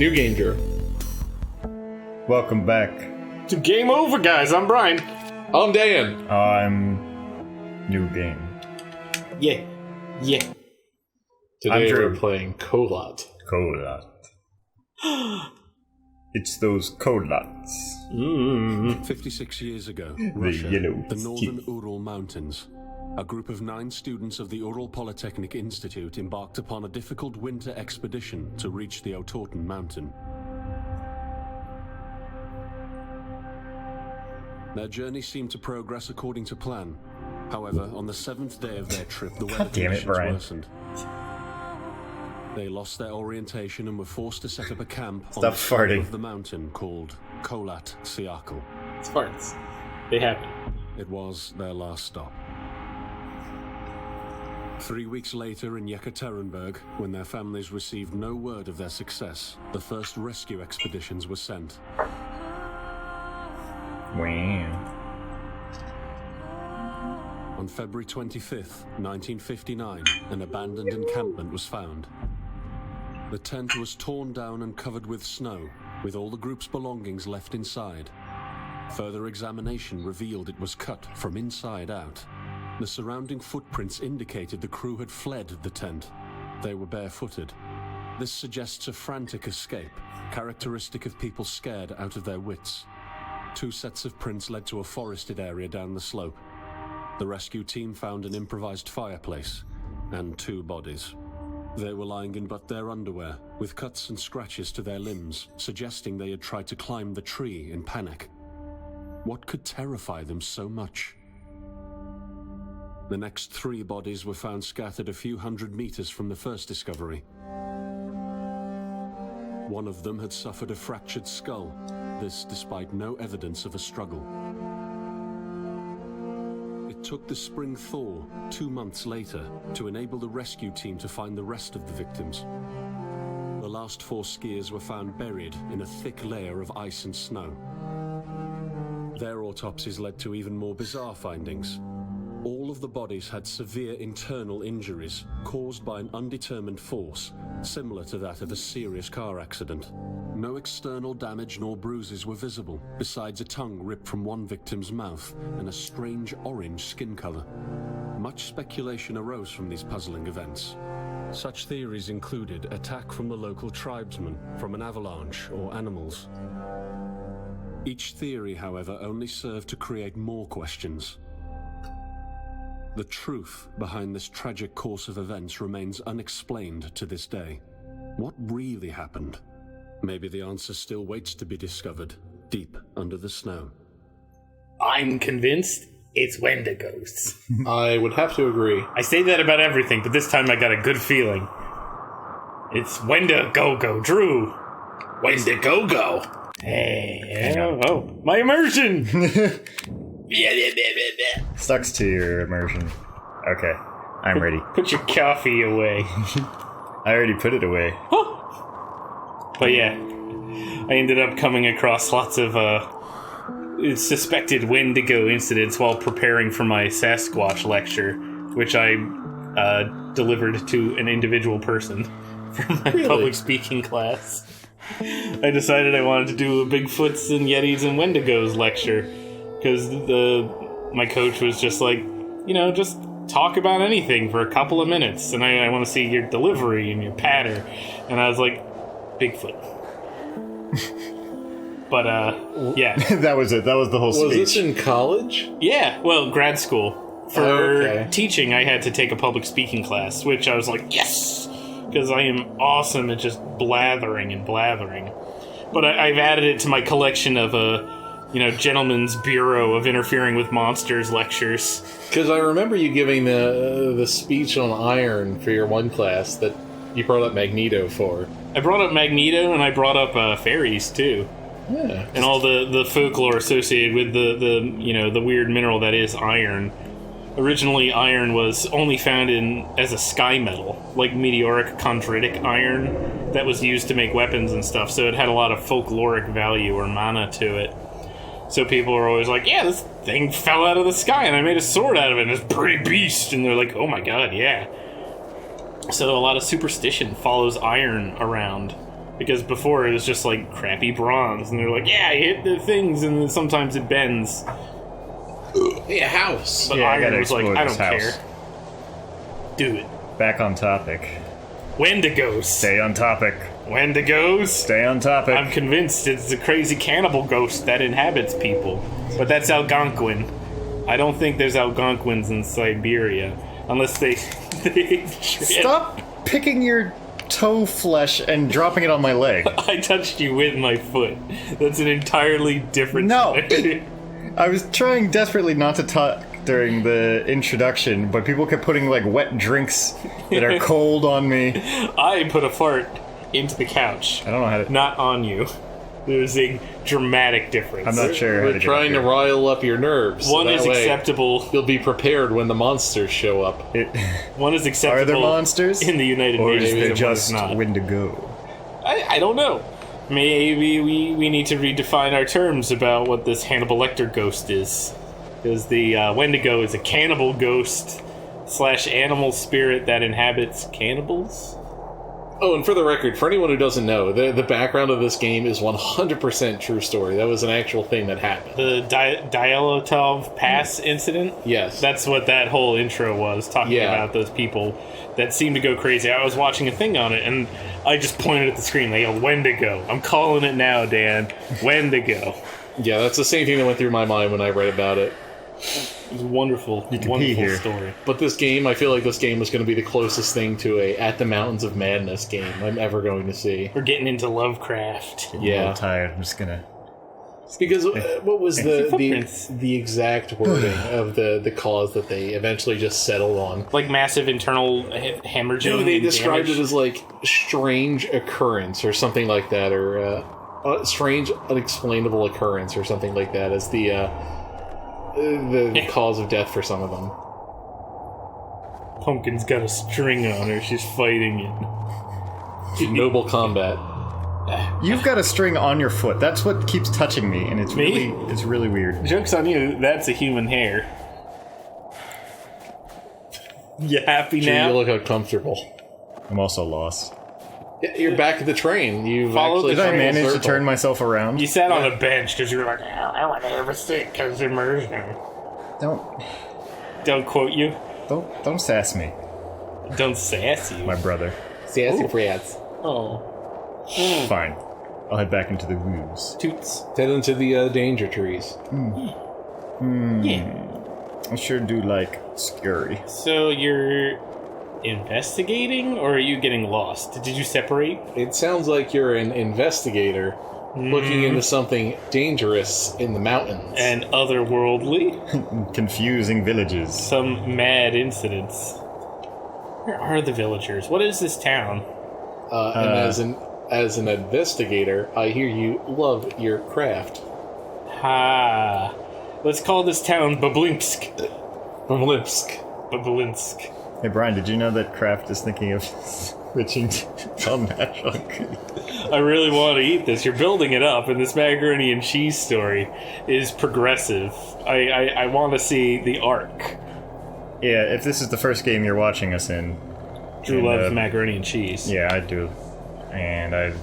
New game, Drew. Welcome back. To Game Over, guys. I'm Brian. I'm Dan. I'm New Game. Yeah. Today Drew. we're playing Kholat. Kholat. It's those Kholats. 56 years ago, The Russia, yellow the northern teeth. Ural Mountains. A group of 9 students of the Ural Polytechnic Institute embarked upon a difficult winter expedition to reach the Otorten mountain. Their journey seemed to progress according to plan. However, on the 7th day of their trip, the weather damn it, conditions Brian. worsened. They lost their orientation and were forced to set up a camp on Stop the slope farting. of the mountain called Kholat Siakal. It's farts. They happen. It was their last stop. 3 weeks later in Yekaterinburg, when their families received no word of their success, the first rescue expeditions were sent. Wow. On February 25th, 1959, an abandoned encampment was found. The tent was torn down and covered with snow, with all the group's belongings left inside. Further examination revealed it was cut from inside out. The surrounding footprints indicated the crew had fled the tent. They were barefooted. This suggests a frantic escape, characteristic of people scared out of their wits. 2 sets of prints led to a forested area down the slope. The rescue team found an improvised fireplace and 2 bodies. They were lying in but their underwear, with cuts and scratches to their limbs, suggesting they had tried to climb the tree in panic. What could terrify them so much? The next 3 bodies were found scattered a few hundred meters from the first discovery. One of them had suffered a fractured skull, this despite no evidence of a struggle. It took the spring thaw 2 months later to enable the rescue team to find the rest of the victims. The last 4 skiers were found buried in a thick layer of ice and snow. Their autopsies led to even more bizarre findings. All of the bodies had severe internal injuries caused by an undetermined force, similar to that of a serious car accident. No external damage nor bruises were visible, besides a tongue ripped from one victim's mouth and a strange orange skin color. Much speculation arose from these puzzling events. Such theories included attack from the local tribesmen, from an avalanche, or animals. Each theory, however, only served to create more questions. The truth behind this tragic course of events remains unexplained to this day. What really happened? Maybe the answer still waits to be discovered, deep under the snow. I'm convinced it's Wendigos. I would have to agree. I say that about everything, but this time I got a good feeling. It's Wendigo-go, Drew. Wendigo-go. Hey, oh, my immersion! Sucks to your immersion. Okay, I'm ready. Put your coffee away. I already put it away. But yeah, I ended up coming across lots of suspected Wendigo incidents while preparing for my Sasquatch lecture, which I delivered to an individual person for my public speaking class. I decided I wanted to do a Bigfoots and Yetis and Wendigos lecture, because my coach was just like, just talk about anything for a couple of minutes, and I want to see your delivery and your patter. And I was like, Bigfoot. But, yeah. That was it. That was the whole Was speech. this in college? Yeah, well, grad school. For teaching, I had to take a public speaking class, which I was like, yes! Because I am awesome at just blathering and blathering. But I've added it to my collection of, Gentleman's Bureau of Interfering with Monsters lectures. Because I remember you giving the speech on iron for your one class that you brought up Magneto for. I brought up Magneto, and I brought up fairies, too. Yeah. And all the folklore associated with the weird mineral that is iron. Originally, iron was only found as a sky metal, like meteoric chondritic iron, that was used to make weapons and stuff, so it had a lot of folkloric value or mana to it. So people are always like, yeah, this thing fell out of the sky and I made a sword out of it and it's a pretty beast. And they're like, oh my god, yeah. So a lot of superstition follows iron around. Because before it was just like crappy bronze, and they're like, yeah, you hit the things, and then sometimes it bends. Hey, a house. But Yeah, I iron gotta was like, explode I this don't house. care. Do it. Back on topic. Wendigos. Stay on topic. Wendigos. Stay on topic. I'm convinced it's a crazy cannibal ghost that inhabits people. But that's Algonquin. I don't think there's Algonquins in Siberia. Unless they... Stop picking your toe flesh and dropping it on my leg. I touched you with my foot. That's an entirely different... No. I was trying desperately not to talk during the introduction, but people kept putting like wet drinks that are cold on me. I put a fart into the couch. I don't know how to... Not on you. There's a dramatic difference. I'm not sure how to We're get trying up to rile up your nerves. so One that is way acceptable. You'll be prepared when the monsters show up. here. One is acceptable. Are there monsters? In the United Or is Nations, there and one just is not. Wendigo? I don't know. Maybe we need to redefine our terms about what this Hannibal Lecter ghost is. Because the Wendigo is a cannibal ghost / animal spirit that inhabits cannibals. Oh, and for the record, for anyone who doesn't know, the background of this game is 100% true story. That was an actual thing that happened. The Dyatlov Pass incident? Yes. That's what that whole intro was, talking Yeah. about those people that seem to go crazy. I was watching a thing on it, and I just pointed at the screen. They yelled, Wendigo. I'm calling it now, Dan. Wendigo. Yeah, that's the same thing that went through my mind when I read about it. It was a wonderful, can pee wonderful here. story. But this game, I feel like this game is going to be the closest thing to a At the Mountains of Madness game I'm ever going to see. We're getting into Lovecraft. I'm a Yeah. little tired. I'm just gonna... Because what was footprints. the exact wording of the cause that they eventually just settled on? Like massive internal hemorrhaging. No, they and described damage. it as like strange occurrence or something like that, or strange unexplainable occurrence or something like that as the cause of death for some of them. Pumpkin's got a string on her. She's fighting it. Noble combat. You've got a string on your foot. That's what keeps touching me, and it's Me? really weird. Joke's on you. That's a human hair. You happy Gee, now? you look uncomfortable. I'm also lost. Yeah, you're back at the train. You've Follow actually the Did I train. manage to circle. turn myself around? You sat on a bench because you were like, I want to have a stick because immersion. Don't quote you. Don't sass me, Don't sass you. my brother. Sassy Frats. Oh. Fine. I'll head back into the woods. Toots. Head into the danger trees. Yeah. I sure do like scurry. So you're investigating, or are you getting lost? Did you separate? It sounds like you're an investigator looking into something dangerous in the mountains. And otherworldly? Confusing villages. Some mad incidents. Where are the villagers? What is this town? And as an investigator, I hear you love your craft. Ha. Let's call this town Bablinsk. Bablinsk. Bablinsk. Hey Brian, did you know that Kraft is thinking of switching to all-natural ingredients? I really want to eat this. You're building it up, and this macaroni and cheese story is progressive. I want to see the arc. Yeah, if this is the first game you're watching us in... Drew and, loves macaroni and cheese. Yeah, I do. And I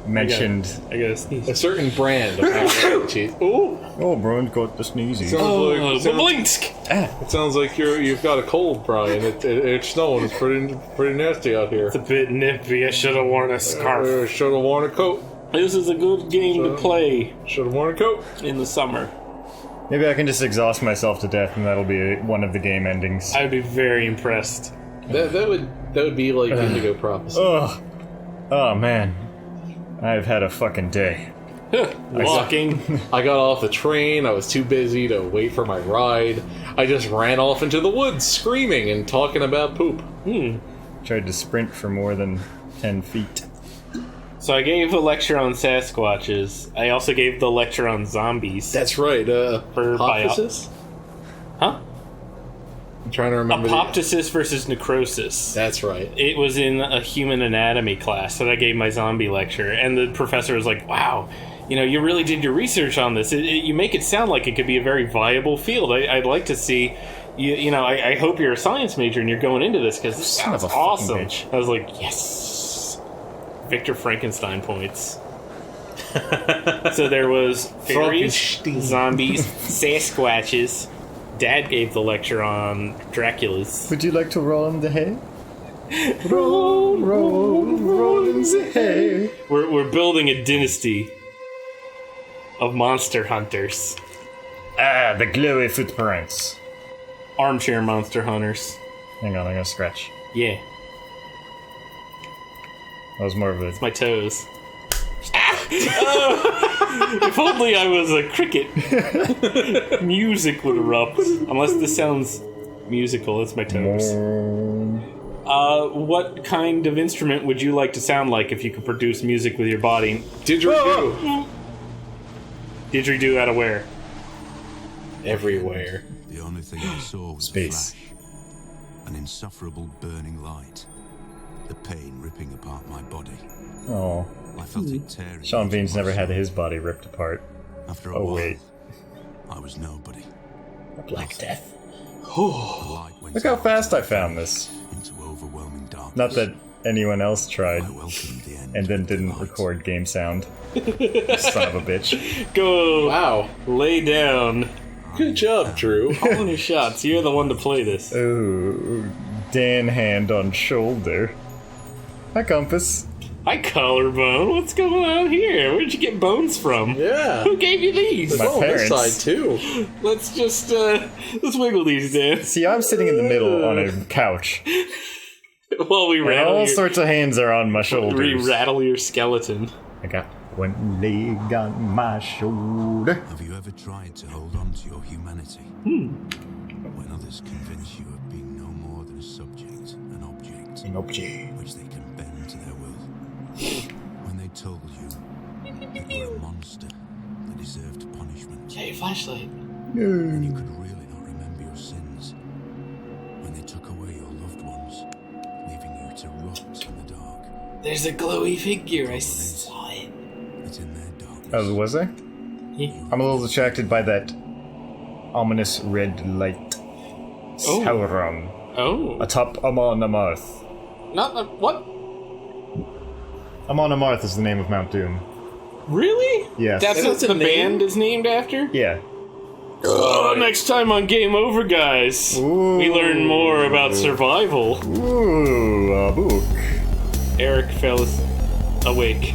mentioned... I gotta sneeze. A certain brand of macaroni and cheese. Ooh! Oh, Brian's got the sneezy. Oh, sounds, Bablinsk! it sounds like you've got a cold, Brian. It's snowing. It's pretty nasty out here. It's a bit nippy. I should have worn a scarf. Should have worn a coat. This is a good game to play Should have worn a coat. in the summer. Maybe I can just exhaust myself to death and that'll be one of the game endings. I would be very impressed. That would be like Indigo Prophecy. Ugh. Oh, man. I've had a fucking day. Walking. I got off the train. I was too busy to wait for my ride. I just ran off into the woods, screaming and talking about poop. Tried to sprint for more than 10 feet. So I gave a lecture on Sasquatches. I also gave the lecture on zombies. That's right. For Hypothesis? Huh? I'm trying to remember. Apoptosis versus necrosis. That's right. It was in a human anatomy class that I gave my zombie lecture, and the professor was like, wow, you really did your research on this. You make it sound like it could be a very viable field. I'd like to see, I hope you're a science major and you're going into this, because this Son of sounds a fucking awesome. bitch. I was like, yes. Victor Frankenstein points. So there was fairies, zombies, Sasquatches. Dad gave the lecture on Dracula's. Would you like to roll in the hay? Roll, roll in the hay. We're building a dynasty of monster hunters. Ah, the glowy footprints. Armchair monster hunters. Hang on, I'm gonna scratch. Yeah, That was more of a... it's my toes. Oh, if only I was a cricket. Music would erupt. Unless this sounds musical, it's my toes. What kind of instrument would you like to sound like if you could produce music with your body? Didgeridoo. Didgeridoo out of where? Everywhere. The only thing I saw was Space. a flash. An insufferable burning light. The pain ripping apart my body. Oh, I felt it tearing. Sean into Bean's my never had soul. his body ripped apart. After a Oh, while, wait. I was nobody. A Black Death. The light went Look how out fast I found this. into overwhelming darkness. Not that anyone else tried I welcomed the end and then with the didn't light. record game sound. Son of a bitch. Go Wow. lay down. Good job, Drew. Call in your shots. You're the one to play this. Ooh, Dan hand on shoulder. Hi, Compass. Hi, Collarbone. What's going on here? Where'd you get bones from? Yeah. Who gave you these? My Oh, this parents. side too. Let's just, let's wiggle these, Dan. See, I'm sitting in the middle on a couch. While we And rattle all your, sorts of hands are on my we shoulders. rattle your skeleton. I got one leg on my shoulder. Have you ever tried to hold on to your humanity? When others convince you of being no more than a subject, an object, An object. which they can bend to their will. When they told you that you were a monster that deserved punishment. Hey, flashlight. And you could really not remember your sins. When they took away your loved ones, leaving you to rot in the dark. There's a glowy figure. I saw it. It's in their darkness. Oh, was I? Yeah. I'm a little distracted by that ominous red light. Sauron. Oh. Atop Amon Amarth. Not what? Amon Amarth is the name of Mount Doom. Really? Yes. That's And what it's a the name? band is named after? Yeah. Oh, next time on Game Over, guys. Ooh. We learn more about survival. Ooh, a book. Eric fell awake.